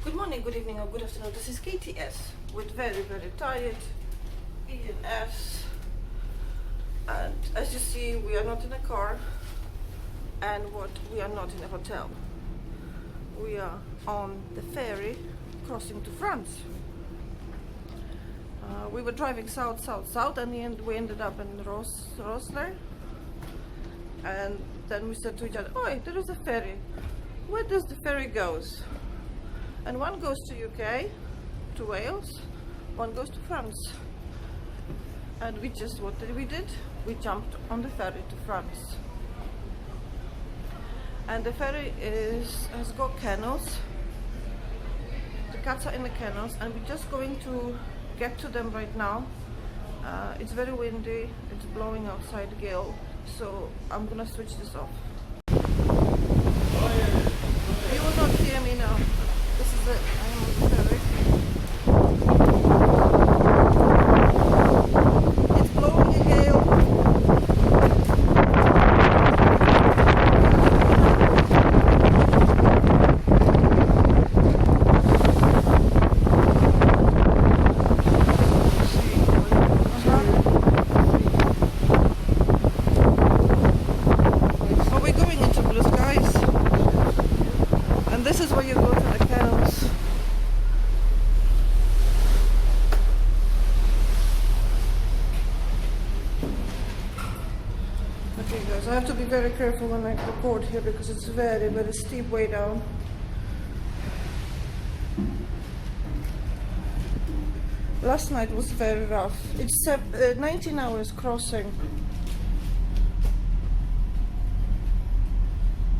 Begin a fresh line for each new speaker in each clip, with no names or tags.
Good morning, good evening, or good afternoon. This is KTS with very tired ENS. And as you see, we are not in a car, and we are not in a hotel. We are on the ferry crossing to France. We were driving south, and in the end we ended up in Rosler. And then we said to each other, "Oh, there is a ferry. Where does the ferry goes?" And one goes to UK, to Wales, one goes to France. And we did? We jumped on the ferry to France. And the ferry has got kennels. The cats are in the kennels, and we're just going to get to them right now. It's very windy, it's blowing outside gale, so I'm gonna switch this off. You will not hear me now. This is it. I am on the ferry. It's blowing a gale. So we're going into blue skies. And this is where you go to the kennels. Okay guys, I have to be very careful when I record here because it's very steep way down. Last night was very rough. It's 19 hours crossing.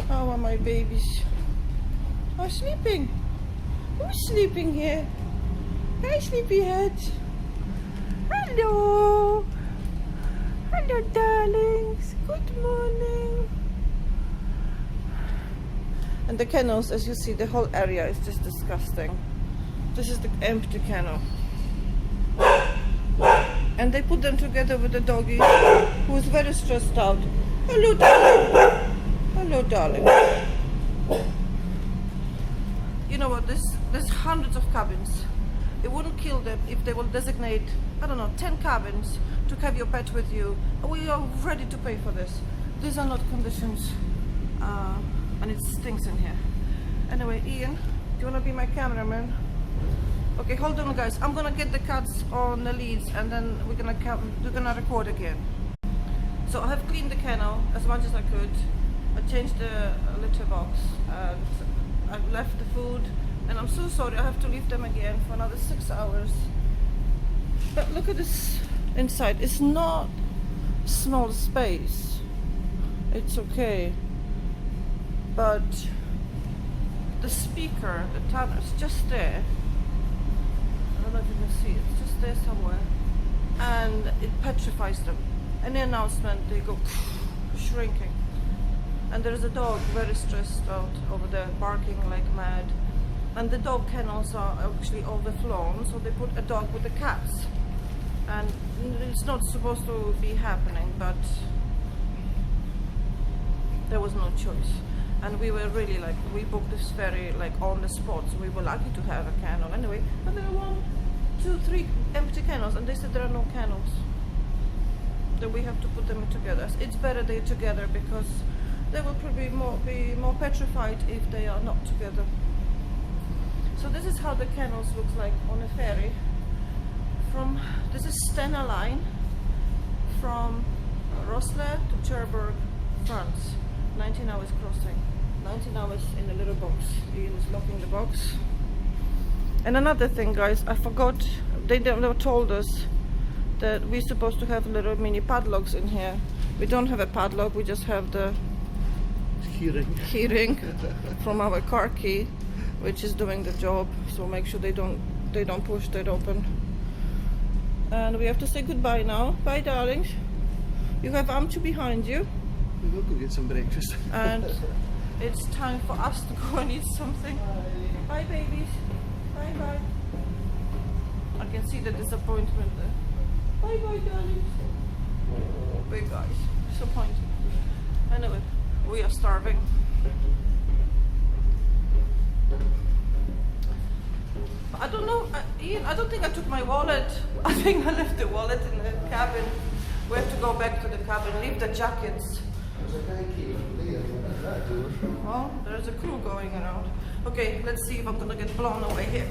How are my babies? Oh, sleeping. Who's sleeping here? Hi, sleepyhead. Hello. Hello, darlings. Good morning. And the kennels, as you see, the whole area is just disgusting. This is the empty kennel. And they put them together with the doggy, who is very stressed out. Hello, darling. Hello, darling. You know what, there's hundreds of cabins. It wouldn't kill them if they will designate, I don't know, 10 cabins to have your pet with you. We are ready to pay for this. These are not conditions, and it stinks in here. Anyway, Ian, do you want to be my cameraman? Okay, hold on guys, I'm gonna get the cats on the leads and then we're gonna record again. So I have cleaned the kennel as much as I could. I changed the litter box and I've left the food, and I'm so sorry I have to leave them again for another 6 hours. But look at this inside. It's not small space. It's okay. But the speaker, the timer, is just there. I don't know if you can see it. It's just there somewhere. And it petrifies them. Any announcement, they go shrinking. And there's a dog very stressed out over there, barking like mad. And the dog kennels are actually overflown, so they put a dog with the cats. And it's not supposed to be happening, but there was no choice. And we were really we booked this ferry on the spot, so we were lucky to have a kennel anyway. But there are 1, 2, 3 empty kennels, and they said there are no kennels. Then we have to put them together. It's better they're together because they will probably be more petrified if they are not together. So this is how the kennels looks like on a ferry. This is Stena line from Rosler to Cherbourg, France. 19 hours crossing. 19 hours in a little box. Ian is locking the box. And another thing, guys, I forgot. They never told us that we're supposed to have little mini padlocks in here. We don't have a padlock. We just have the keyring from our car key, which is doing the job. So make sure they don't push that open. And we have to say goodbye now. Bye, darlings. You have Amchu behind you.
We will go get some breakfast.
And it's time for us to go and eat something. Bye, babies. Bye. I can see the disappointment there. Bye, darlings. Big guys, disappointed. Anyway, we are starving. I don't know, Ian, I don't think I took my wallet. I think I left the wallet in the cabin. We have to go back to the cabin, leave the jackets. Well, there's a crew going around. Okay, let's see if I'm gonna get blown away here.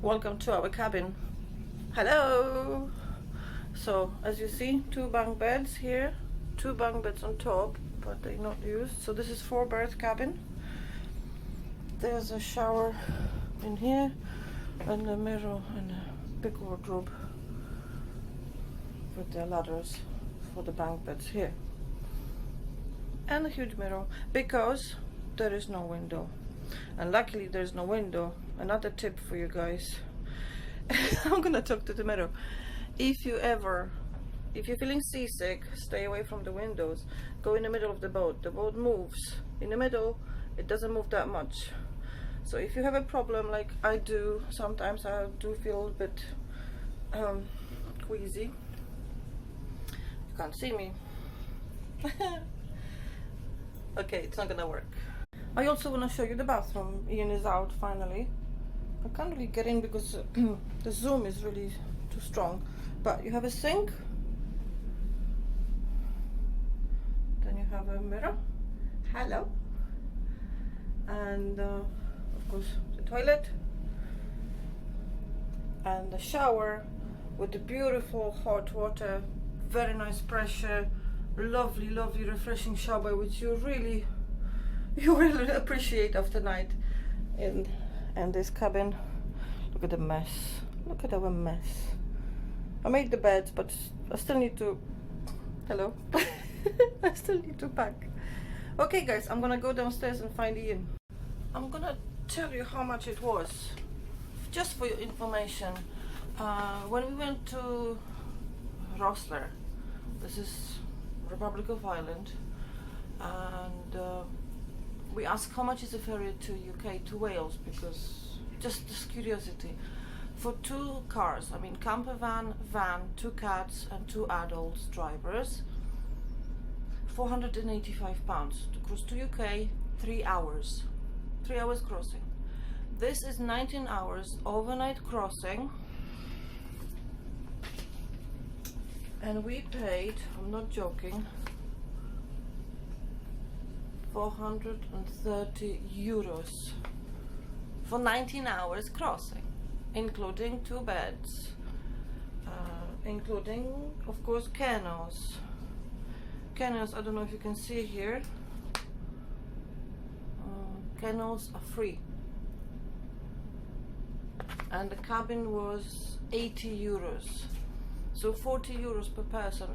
Welcome to our cabin. Hello. So as you see, 2 bunk beds here, 2 bunk beds on top, but they're not used. So this is 4-berth cabin. There's a shower in here and a mirror and a big wardrobe with the ladders for the bunk beds here, and a huge mirror because there is no window. And luckily there's no window. Another tip for you guys. I'm gonna talk to the mirror. If you're feeling seasick, stay away from the windows. Go in the middle of the boat. The boat moves. In the middle, it doesn't move that much. So if you have a problem like I do, sometimes I do feel a bit queasy. You can't see me. Okay, it's not gonna work. I also want to show you the bathroom. Ian is out finally. I can't really get in because the zoom is really too strong. But you have a sink. Then you have a mirror. Hello. And of course the toilet. And the shower with the beautiful hot water. Very nice pressure. Lovely, lovely, refreshing shower which you really appreciate after night in this cabin. Look at the mess. Look at our mess. I made the beds, but I still need to. Hello. I still need to pack. Okay, guys, I'm gonna go downstairs and find Ian. I'm gonna tell you how much it was, just for your information. When we went to Rossler, this is Republic of Ireland, and we asked how much is a ferry to UK, to Wales, because just this curiosity. For 2 cars, I mean camper van, 2 cats and 2 adults drivers, £485 to cross to UK, 3 hours. 3 hours crossing. This is 19 hours overnight crossing. And we paid, I'm not joking, €430 for 19 hours crossing, including 2 beds, including of course kennels. Kennels, I don't know if you can see here, kennels are free, and the cabin was €80, so €40 per person.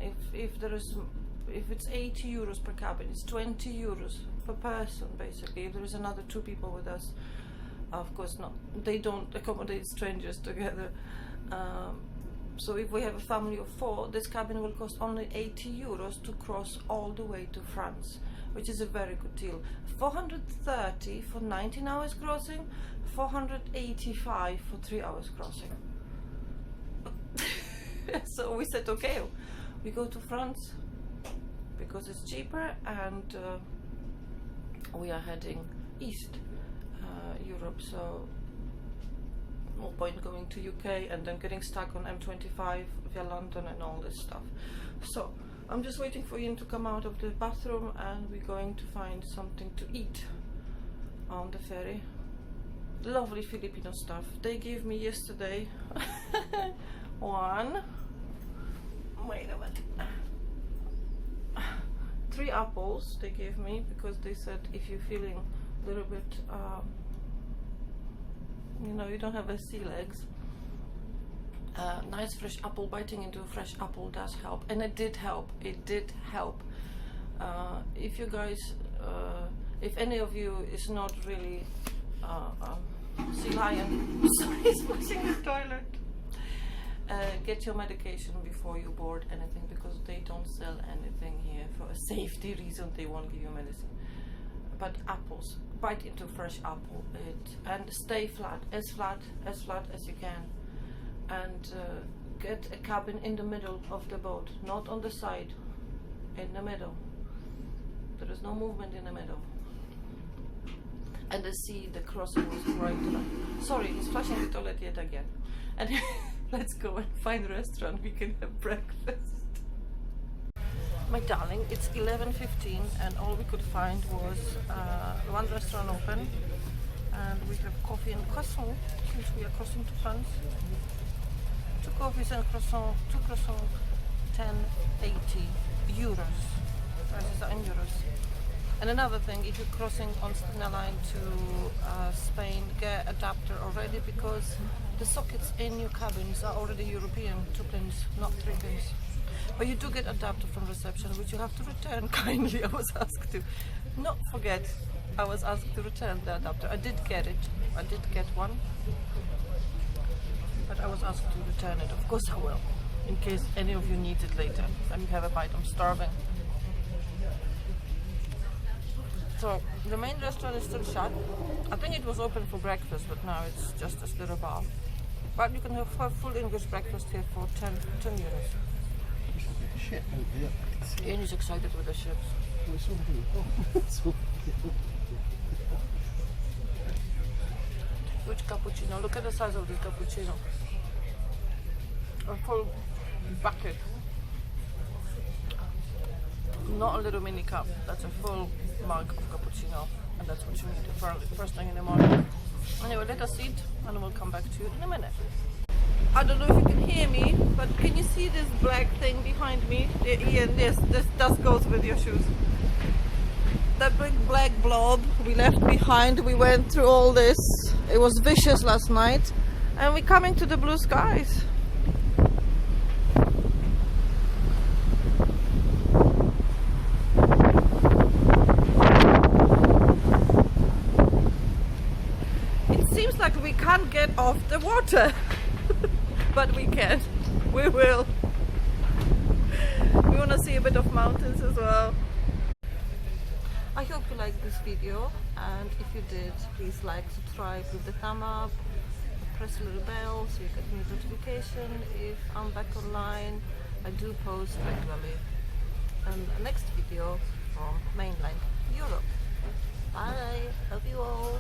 If it's €80 per cabin, it's €20 per person basically. If there is another 2 people with us, of course not, they don't accommodate strangers together. So if we have a family of 4, this cabin will cost only €80 to cross all the way to France, which is a very good deal. 430 for 19 hours crossing, 485 for 3 hours crossing. So we said, okay, we go to France because it's cheaper, and we are heading east Europe, so no point going to UK and then getting stuck on M25 via London and all this stuff. So I'm just waiting for Ian to come out of the bathroom, and we're going to find something to eat on the ferry. Lovely Filipino stuff. They gave me yesterday wait a minute, 3 apples they gave me, because they said if you're feeling a little bit you don't have sea legs, nice fresh apple, biting into a fresh apple does help, and it did help. If you guys if any of you is not really sea lion sorry, he's pushing the toilet. get your medication before you board anything, because they don't sell anything here for a safety reason. They won't give you medicine. But apples, bite into fresh apple, and stay flat as you can, and get a cabin in the middle of the boat, not on the side, in the middle. There is no movement in the middle. And the crossing was right to that. Sorry, he's flushing the toilet yet again. And let's go and find a restaurant we can have breakfast. My darling, it's 11:15 and all we could find was one restaurant open, and we have coffee and croissant since we are crossing to France. 2 coffees and croissant, 2 croissants, 10.80 euros. Prices are in euros. And another thing, if you're crossing on Stena Line to Spain, get adapter already, because the sockets in your cabins are already European, 2 pins, not 3 pins. But you do get adapter from reception, which you have to return kindly. I was asked to. Not forget, I was asked to return the adapter. I did get it. I did get one. But I was asked to return it. Of course I will, in case any of you need it later. Let me have a bite, I'm starving. So the main restaurant is still shut. I think it was open for breakfast, but now it's just a little bar. But you can have full English breakfast here for 10 euros.
Shit, yeah.
Ian is excited with the ships. Which cappuccino? Look at the size of this cappuccino. A full bucket. Not a little mini cup. That's a full mug of cappuccino, and that's what you need apparently first thing in the morning. Anyway, let us eat, and we'll come back to you in a minute. I don't know if you can hear me, but can you see this black thing behind me? Ian, yes, this dust goes with your shoes. That big black blob we left behind, we went through all this. It was vicious last night, and we're coming to the blue skies. It seems like we can't get off the water. But we can. We will. We want to see a bit of mountains as well. I hope you liked this video, and if you did, please like, subscribe with the thumb up, press the little bell so you get new notification if I'm back online. I do post regularly. And the next video from mainland Europe. Bye. Love you all.